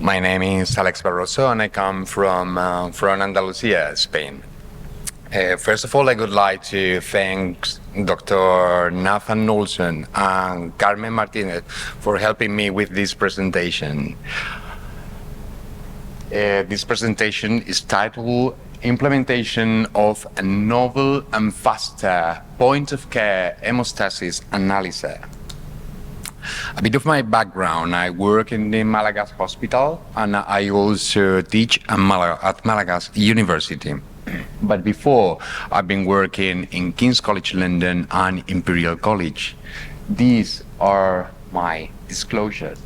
My name is Alejandro Barroso, and I come from Andalusia, Spain. First of all, I would like to thank Dr. Nathan Olsen and Carmen Martinez for helping me with this presentation. This presentation is titled Implementation of a Novel and Faster Point-of-Care Hemostasis Analysis. A bit of my background: I work in the Malaga Hospital, and I also teach at Malaga University. But before, I've been working in King's College London and Imperial College. These are my disclosures.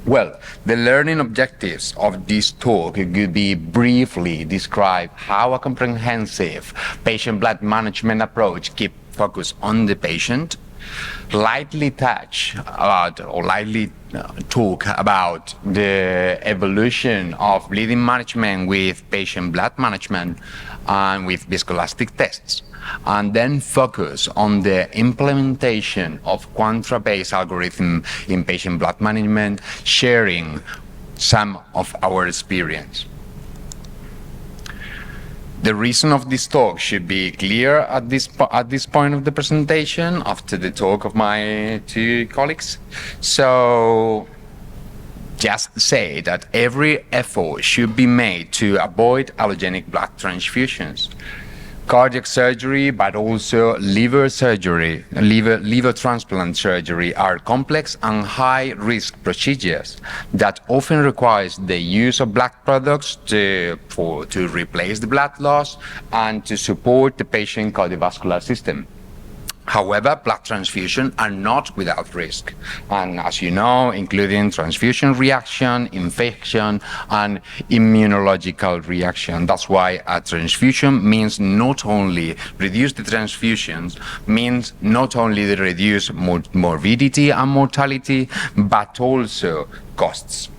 Well, the learning objectives of this talk could be briefly describe how a comprehensive patient blood management approach keeps focus on the patient, lightly touch about or lightly talk about the evolution of bleeding management with patient blood management and with viscoelastic tests, and then focus on the implementation of Quantra-based algorithm in patient blood management, sharing some of our experience. The reason of this talk should be clear at this point of the presentation, after the talk of my two colleagues. So just say that every effort should be made to avoid allogenic blood transfusions. Cardiac surgery, but also liver surgery, liver transplant surgery are complex and high-risk procedures that often requires the use of blood products to replace the blood loss and to support the patient cardiovascular system. However, blood transfusions are not without risk, and as you know, including transfusion reaction, infection, and immunological reaction. That's why a transfusion means not only reduce the transfusions, means not only the reduce morbidity and mortality, but also costs.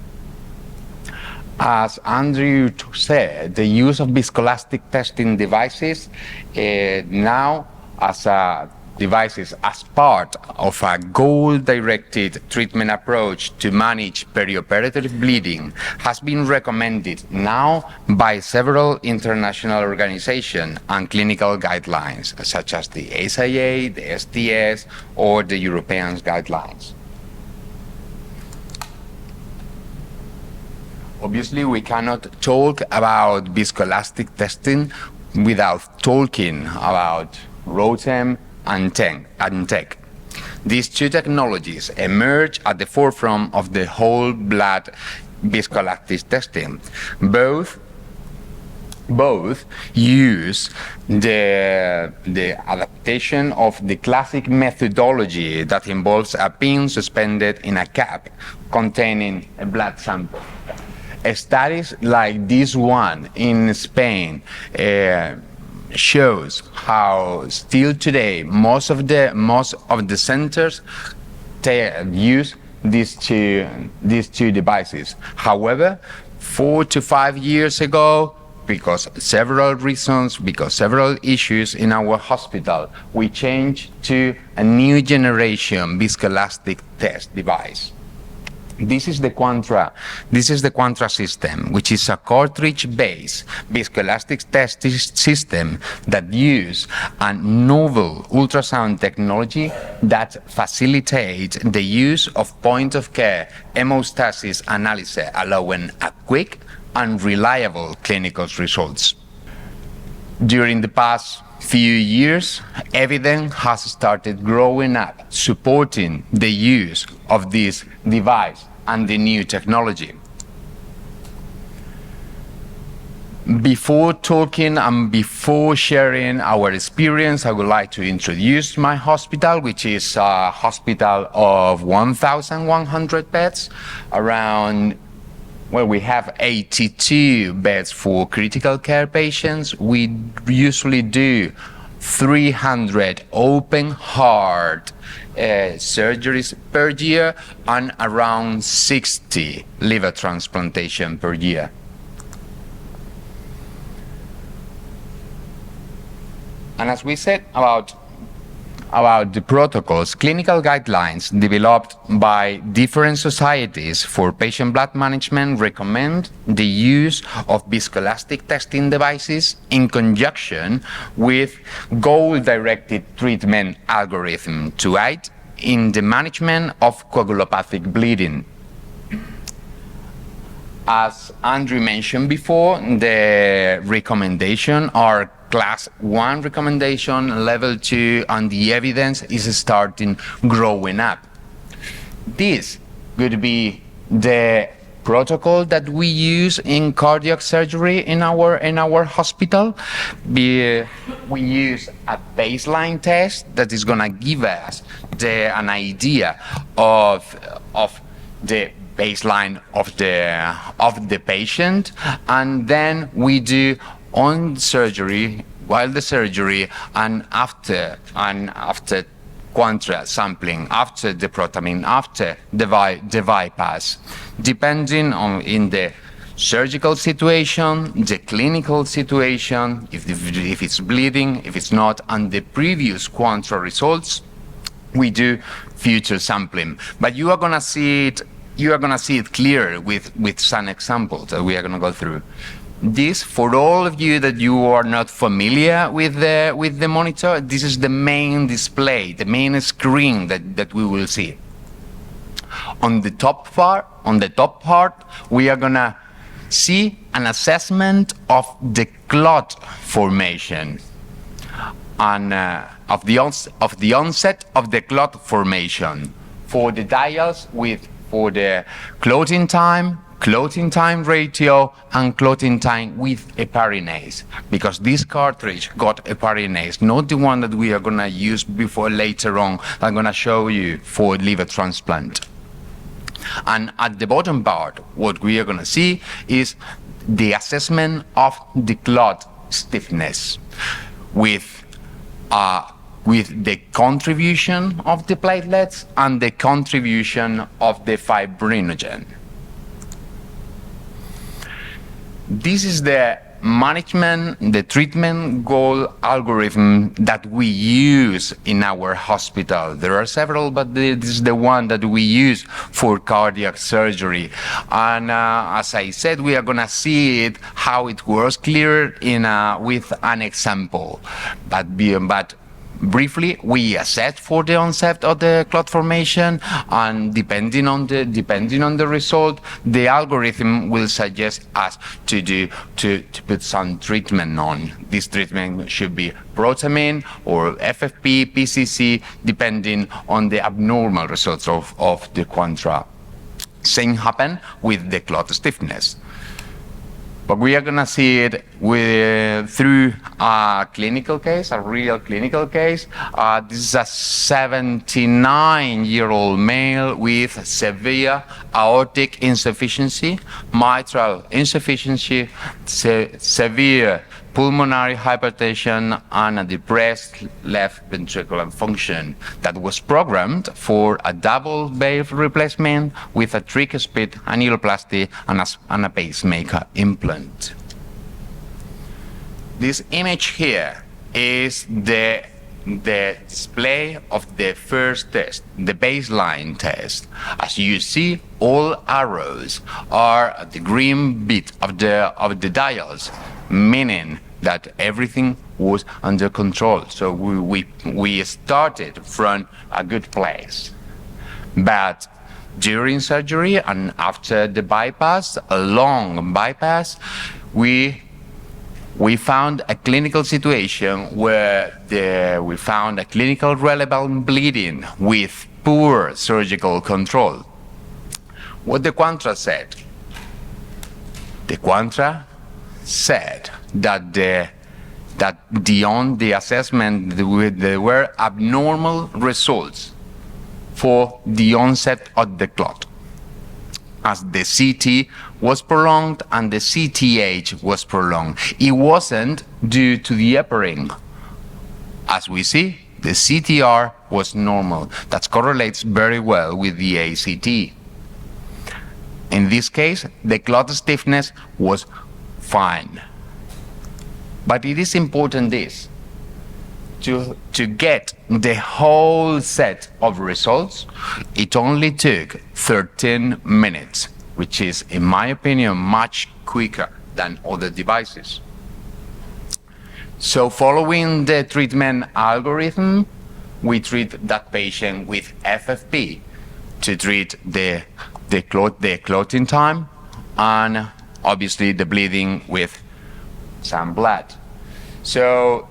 As Andrew said, the use of viscoelastic testing devices now as part of a goal-directed treatment approach to manage perioperative bleeding has been recommended now by several international organizations and clinical guidelines, such as the SIA, the STS, or the European guidelines. Obviously, we cannot talk about viscoelastic testing without talking about ROTEM and TEC. These two technologies emerge at the forefront of the whole blood viscoelastic testing. Both use the adaptation of the classic methodology that involves a pin suspended in a cap containing a blood sample. Studies like this one in Spain shows how still today most of the centers use these two devices. However, 4 to 5 years ago, because several reasons, because several issues in our hospital, we changed to a new generation viscoelastic test device. This is the Quantra system, which is a cartridge-based viscoelastic test system that uses a novel ultrasound technology that facilitates the use of point-of-care hemostasis analysis, allowing a quick and reliable clinical results. During the past few years, evidence has started growing up supporting the use of this device and the new technology. Before talking and before sharing our experience, I would like to introduce my hospital, which is a hospital of 1,100 beds. We have 82 beds for critical care patients. We usually do 300 open heart surgeries per year and around 60 liver transplantation per year. And as we said about about the protocols, clinical guidelines developed by different societies for patient blood management recommend the use of viscoelastic testing devices in conjunction with goal-directed treatment algorithm to aid in the management of coagulopathic bleeding. As Andrew mentioned before, the recommendation are Class 1 recommendation, Level 2, and the evidence is starting growing up. This could be the protocol that we use in cardiac surgery in our hospital. We use a baseline test that is going to give us an idea of the baseline of the patient, and then we do on surgery, while the surgery, and after Quantra sampling, after the protamine, after the bypass, depending on in the surgical situation, the clinical situation, if it's bleeding, if it's not, and the previous Quantra results, we do future sampling. But you are gonna see it clear with some examples that we are gonna go through. This, for all of you that you are not familiar with the monitor, this is the main display, the main screen that we will see. On the top part, we are gonna see an assessment of the clot formation and of the onset of the clot formation for the dials for the clotting time ratio, and clotting time with heparinase, because this cartridge got heparinase, not the one that we are going to use later on. I'm going to show you for liver transplant. And at the bottom part, what we are going to see is the assessment of the clot stiffness with the contribution of the platelets and the contribution of the fibrinogen. This is the the treatment goal algorithm that we use in our hospital. There are several, but this is the one that we use for cardiac surgery. And as I said, we are gonna see it, how it works clear with an example. But briefly, we assess for the onset of the clot formation, and depending on the result, the algorithm will suggest us to put some treatment on. This treatment should be protamine or FFP, PCC, depending on the abnormal results of the Quantra. Same happen with the clot stiffness. But we are going to see it through a clinical case, a real clinical case. This is a 79-year-old male with severe aortic insufficiency, mitral insufficiency, severe pulmonary hypertension, and a depressed left ventricular function that was programmed for a double valve replacement with a tricuspid annuloplasty and a pacemaker implant. This image here is the display of the first test, the baseline test. As you see, all arrows are at the green bit of the dials, meaning that everything was under control. So we started from a good place. But during surgery and after the bypass, a long bypass, we found a clinical situation where we found a clinical relevant bleeding with poor surgical control. What the Quantra said? The Quantra said that beyond the assessment, there were abnormal results for the onset of the clot, as the CT was prolonged and the CTH was prolonged. It wasn't due to the heparin. As we see, the CTR was normal. That correlates very well with the ACT. In this case, the clot stiffness was fine. But it is important to get the whole set of results, it only took 13 minutes, which is, in my opinion, much quicker than other devices. So following the treatment algorithm, we treat that patient with FFP to treat the clotting time and obviously the bleeding with some blood. So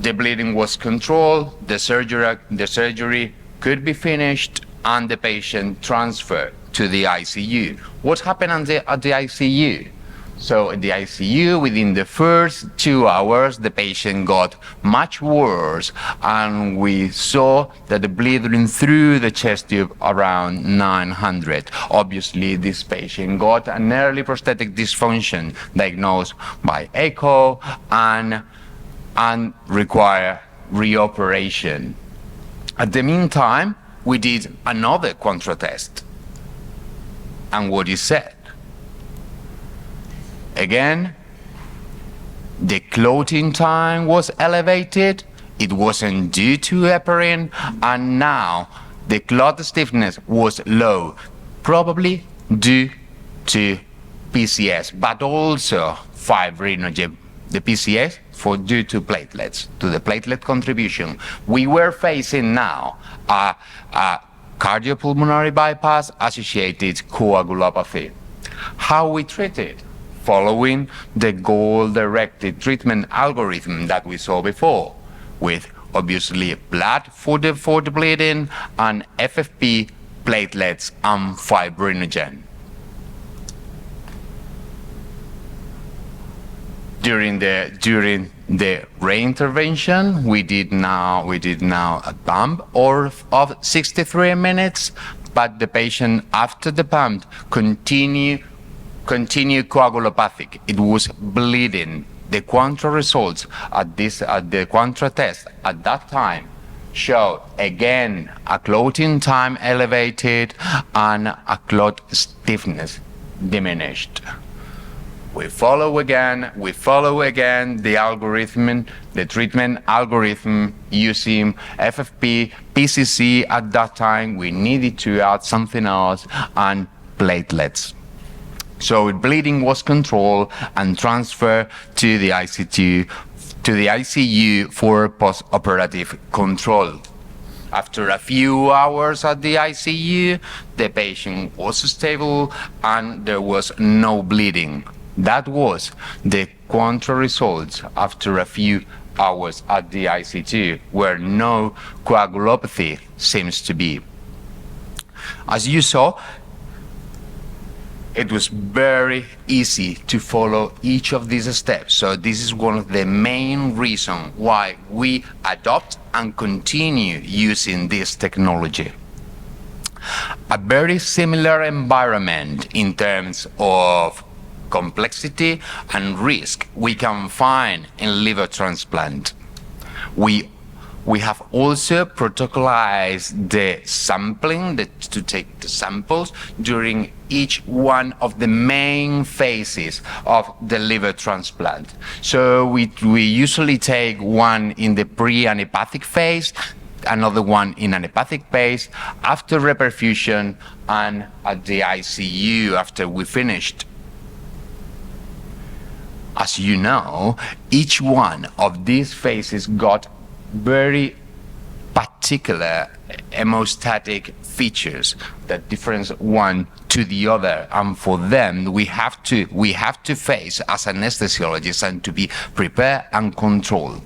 the bleeding was controlled, the surgery could be finished, and the patient transferred to the ICU. What happened at the ICU? So in the ICU, within the first 2 hours, the patient got much worse, and we saw that the bleeding through the chest tube around 900. Obviously, this patient got an early prosthetic dysfunction diagnosed by echo and require reoperation. At the meantime, we did another Quantra test. And what is said? Again, the clotting time was elevated. It wasn't due to heparin, and now the clot stiffness was low, probably due to PCS, but also fibrinogen. The PCS due to platelets, to the platelet contribution. We were facing now a cardiopulmonary bypass associated coagulopathy. How we treat it? Following the goal-directed treatment algorithm that we saw before, with obviously blood for the bleeding and FFP, platelets, and fibrinogen. During the reintervention, we did now a pump of 63 minutes, but the patient after the pump continued coagulopathic. It was bleeding. The Quantra results at the Quantra test at that time showed again a clotting time elevated and a clot stiffness diminished. We follow again the algorithm, the treatment algorithm using FFP, PCC. At that time, we needed to add something else, and platelets. So bleeding was controlled and transferred to the ICU for post-operative control. After a few hours at the ICU, the patient was stable and there was no bleeding. That was the Quantra results after a few hours at the ICU, where no coagulopathy seems to be. As you saw, it was very easy to follow each of these steps. So this is one of the main reasons why we adopt and continue using this technology. A very similar environment in terms of complexity and risk we can find in liver transplant. We have also protocolized the sampling, to take the samples during each one of the main phases of the liver transplant. So we usually take one in the pre and hepatic phase, another one in an hepatic phase, after reperfusion, and at the ICU after we finished. As you know, each one of these phases got very particular hemostatic features that difference one to the other, and for them we have to face as anesthesiologists and to be prepared and controlled.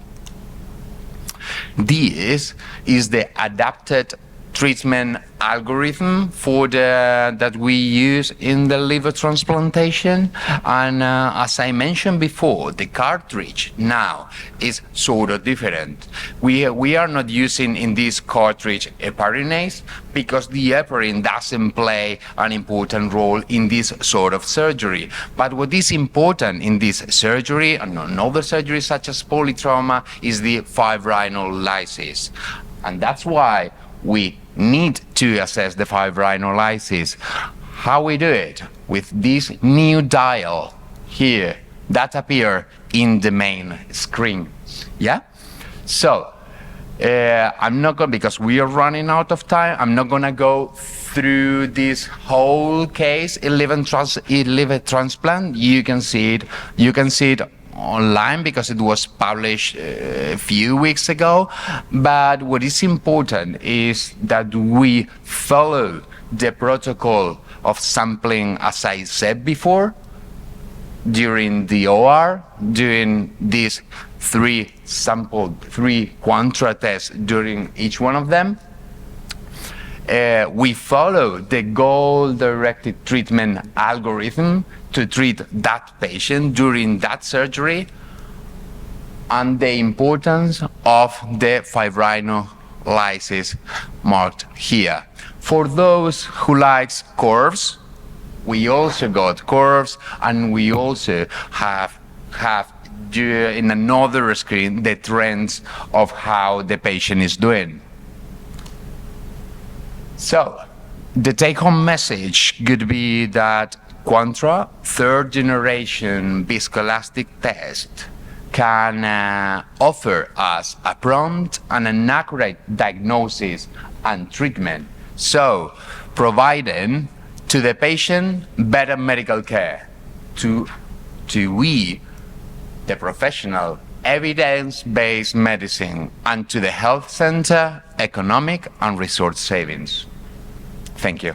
This is the adapted treatment algorithm that we use in the liver transplantation, and as I mentioned before, the cartridge now is sort of different. We are not using in this cartridge heparinase because the heparin doesn't play an important role in this sort of surgery. But what is important in this surgery and other surgeries such as polytrauma is the fibrinolysis, and that's why we need to assess the fibrinolysis. How we do it? With this new dial here that appear in the main screen. Yeah? So, I'm not going, because we are running out of time, I'm not going to go through this whole case, 11 transplant. You can see it online because it was published a few weeks ago. But what is important is that we follow the protocol of sampling, as I said before, during the OR, during these three Quantra tests during each one of them. We follow the goal-directed treatment algorithm to treat that patient during that surgery, and the importance of the fibrinolysis marked here. For those who likes curves, we also got curves, and we also have in another screen the trends of how the patient is doing. So, the take-home message could be that Quantra third generation viscoelastic test can offer us a prompt and an accurate diagnosis and treatment. So, providing to the patient better medical care, to we, the professional, evidence-based medicine, and to the health center, economic and resource savings. Thank you.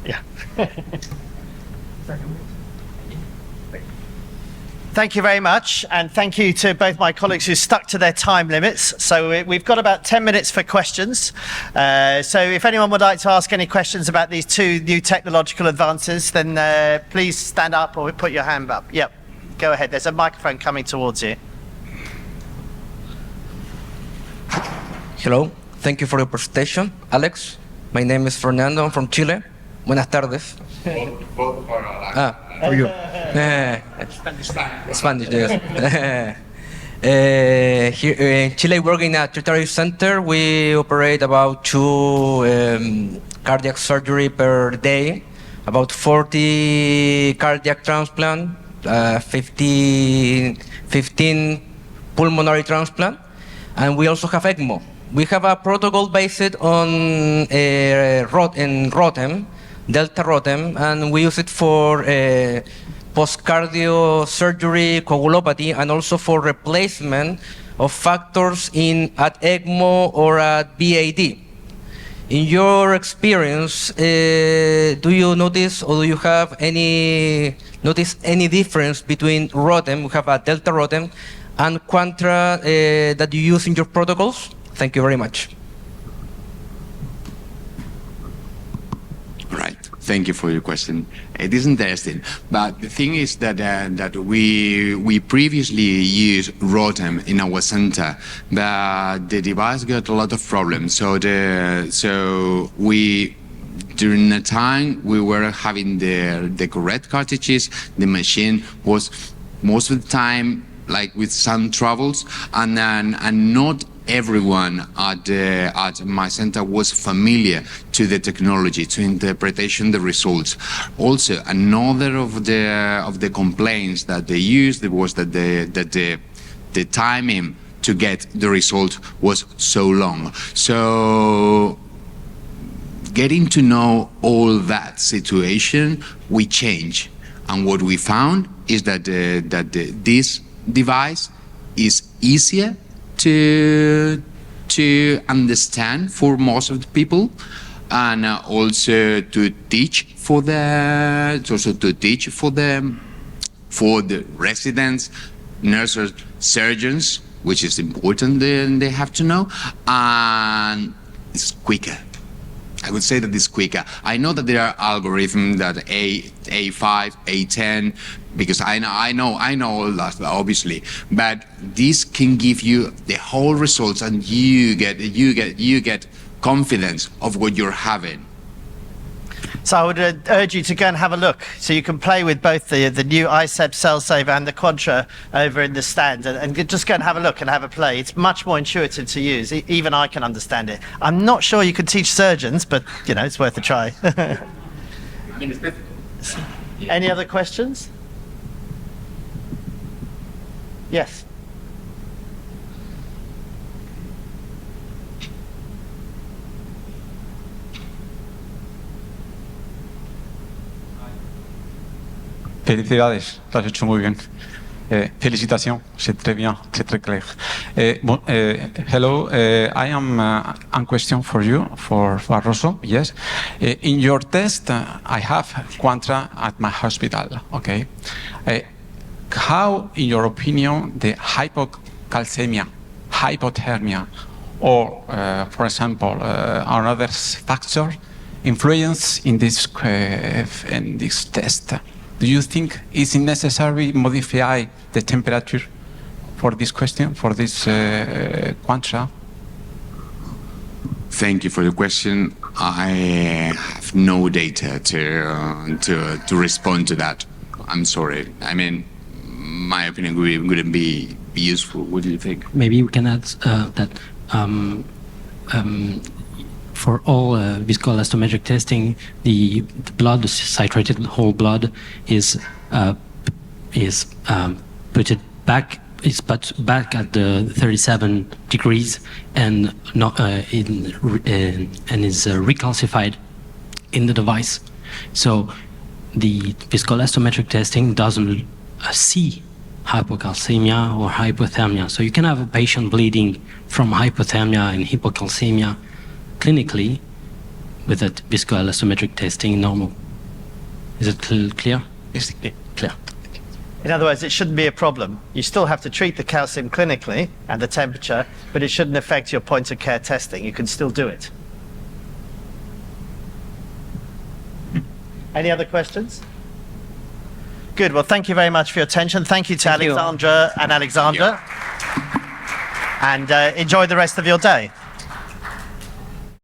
Yeah. Thank you very much, and thank you to both my colleagues who stuck to their time limits. So we've got about 10 minutes for questions. So if anyone would like to ask any questions about these two new technological advances, then please stand up or put your hand up. Yep, go ahead. There's a microphone coming towards you. Hello, thank you for your presentation, Alex. My name is Fernando, I'm from Chile. Buenas tardes. For you. Spanish, yes. Here in Chile, working at tertiary center, we operate about 2 cardiac surgery per day, about 40 cardiac transplant, 15 pulmonary transplant, and we also have ECMO. We have a protocol based on ROTEM, Delta ROTEM, and we use it for post-cardio surgery, coagulopathy, and also for replacement of factors at ECMO or at BAD. In your experience, do you notice or do you have notice any difference between ROTEM, we have a Delta ROTEM, and Quantra that you use in your protocols? Thank you very much. Right. Thank you for your question. It is interesting, but the thing is that that we previously used ROTEM in our center, but the device got a lot of problems. So during the time we were having the correct cartridges, the machine was most of the time like with some troubles, and not everyone at my center was familiar to the technology, to interpretation the results. Also, another of the complaints that they used was that the timing to get the result was so long. So getting to know all that situation, we changed, and what we found is that this device is easier to understand for most of the people, and also to teach for the residents, nurses, surgeons, which is important. They have to know, and it's quicker. I would say that it's quicker. I know that there are algorithms that A5, A10, because I know all that, obviously, but this can give you the whole results, and you get confidence of what you're having. So I would urge you to go and have a look, so you can play with both the new iCEP Cell Saver and the Quantra over in the stand, and just go and have a look and have a play. It's much more intuitive to use. Even I can understand it. I'm not sure you can teach surgeons, but you know, it's worth a try. I mean, it's difficult. Any other questions? Yes. Felicidades, lo has hecho muy bien. Félicitations, c'est très bien, c'est très clair. Hello, I am a question for you, for Barroso. Yes, in your test, I have Quantra at my hospital. Okay, how, in your opinion, the hypocalcemia, hypothermia, or, for example, another factor influence in this test? Do you think it's necessary modify the temperature for this question, for this Quantra? Thank you for the question. I have no data to respond to that. I'm sorry. I mean, my opinion wouldn't be useful. What do you think? Maybe we can add that for all viscoelastometric testing, the blood, the citrated whole blood, is put back at the 37 degrees and not and is recalcified in the device. So the viscoelastometric testing doesn't see hypocalcemia or hypothermia. So you can have a patient bleeding from hypothermia and hypocalcemia clinically with that viscoelastometric testing normal. Is it clear? Yes, Clear. In other words, it shouldn't be a problem. You still have to treat the calcium clinically and the temperature, but it shouldn't affect your point of care testing. You can still do it. Any other questions? Good. Well, thank you very much for your attention. Thank you to Thank you. Alexandra and Alexandra. And enjoy the rest of your day.